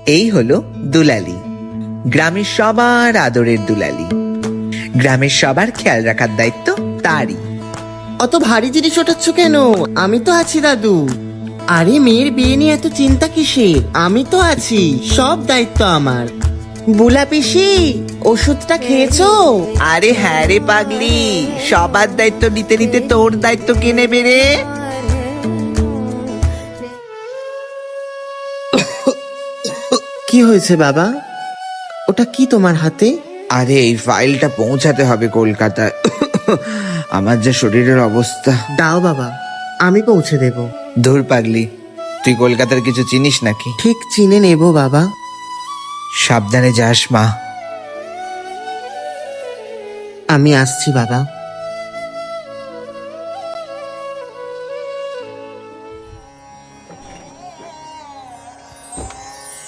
এই হলো দুলালি, গ্রামের সবার আদরের দুলালি। গ্রামের সবার খেয়াল রাখার দায়িত্ব তারই। অত ভারী জিনিস ওঠাচ্ছ কেন? আমি তো আছি দাদু। আরে মেয়ের বিয়ে নিয়ে এত চিন্তা কিসের? আমি তো আছি, সব দায়িত্ব আমার। বুলা পিসি, ওষুধটা খেয়েছো? আরে হ্যাঁ রে পাগলি, সবার দায়িত্ব নিতে নিতে তোর দায়িত্ব কে নেবে রে? কি হয়েছে বাবা? ওটা কি তোমার হাতে? আরে এই ফাইলটা পৌঁছাতে হবে কলকাতায়। আমার যে শরীরের অবস্থা। দাও বাবা, আমি পৌঁছে দেব। ধুর পাগলি, তুই কলকাতার কিছু চিনিস নাকি? ঠিক চিনে নেব বাবা। সাবধানে যাস মা। আমি আসছি বাবা।